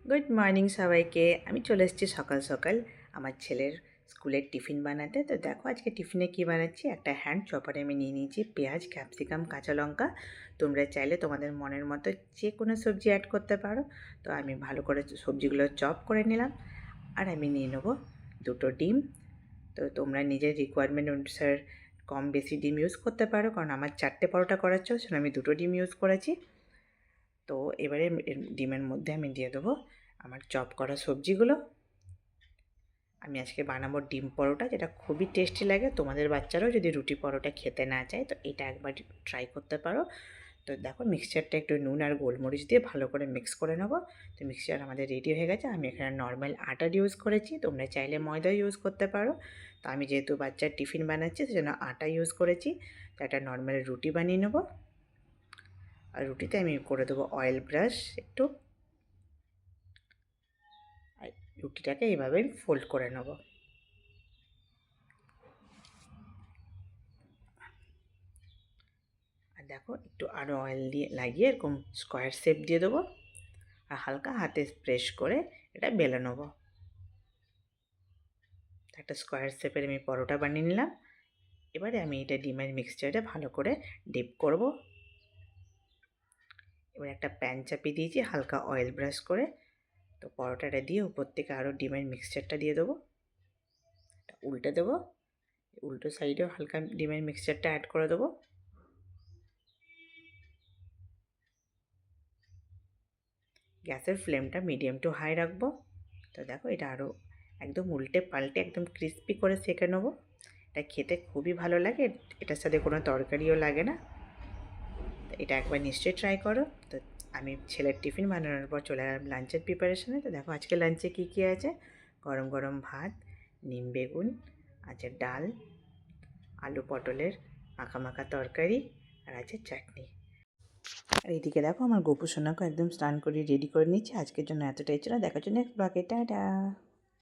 Good morning সবাইকে। আমি চলে এসেছি সকাল সকাল আমার ছেলের স্কুলের টিফিন বানাতে। তো দেখো আজকে টিফিনে কী বানাচ্ছি। একটা হ্যান্ড চপারে আমি নিয়ে নিয়েছি পেঁয়াজ, ক্যাপসিকাম, কাঁচা লঙ্কা। তোমরা চাইলে তোমাদের মনের মতো যে কোনো সবজি অ্যাড করতে পারো। তো আমি ভালো করে সবজিগুলো চপ করে নিলাম। আর আমি নিয়ে নেবো দুটো ডিম। তো তোমরা নিজের রিকোয়ারমেন্ট অনুসারে কম বেশি ডিম ইউজ করতে পারো, কারণ আমার 4টে পরোটা করাচ্ছ সেটা আমি দুটো ডিম ইউজ করেছি। তো এবারে ডিমের মধ্যে আমি দিয়ে দেবো আমার চপ করা সবজিগুলো। আমি আজকে বানাবো ডিম পরোটা, যেটা খুবই টেস্টি লাগে। তোমাদের বাচ্চারাও যদি রুটি পরোটা খেতে না চায় তো এটা একবার ট্রাই করতে পারো। তো দেখো মিক্সচারটা একটু নুন আর গোলমরিচ দিয়ে ভালো করে মিক্স করে নেবো। তো মিক্সচার আমাদের রেডি হয়ে গেছে। আমি এখানে নর্মাল আটার ইউজ করেছি, তোমরা চাইলে ময়দা ইউজ করতে পারো। তো আমি যেহেতু বাচ্চার টিফিন বানাচ্ছি সেজন্য আটা ইউজ করেছি। তো একটা নর্মাল রুটি বানিয়ে নেবো। আর রুটিতে আমি করে দেবো অয়েল ব্রাশ একটু। আর রুটিটাকে এইভাবে ফোল্ড করে নেব। আর দেখো একটু আরও অয়েল দিয়ে লাগিয়ে এরকম স্কোয়ার শেপ দিয়ে দেবো। আর হালকা হাতে প্রেস করে এটা বেলে নেব। একটা স্কোয়ার শেপের আমি পরোটা বানিয়ে নিলাম। এবারে আমি এটা ডিমের মিক্সচারে ভালো করে ডিপ করব। এবার একটা প্যান চাপিয়ে দিয়েছি হালকা অয়েল ব্রাশ করে। তো পরোটাটা দিয়ে উপর থেকে আরও ডিমের মিক্সচারটা দিয়ে দেবো। উল্টে দেবো, উল্টো সাইডেও হালকা ডিমের মিক্সচারটা অ্যাড করে দেবো। গ্যাসের ফ্লেমটা মিডিয়াম টু হাই রাখবো। তো দেখো এটা আরও একদম উল্টে পাল্টে একদম ক্রিস্পি করে সেঁকে নেবো। এটা খেতে খুবই ভালো লাগে, এটার সাথে কোনো তরকারিও লাগে না। তো এটা একবার নিশ্চয়ই ট্রাই করো। তো আমি ছেলের টিফিন বানানোর পর চলে গেলাম লাঞ্চের প্রিপারেশনে। তো দেখো আজকে লাঞ্চে কী কী আছে। গরম গরম ভাত, নিম বেগুন, আছে ডাল, আলু পটলের মাখা মাখা তরকারি, আর আছে চাটনি। আর এইদিকে দেখো আমার গোপু সোনাকে একদম স্নান করে রেডি করে নিচ্ছে। আজকের জন্য এতটাই ছিল, দেখার জন্য নেক্সট ব্লগে, টাটা।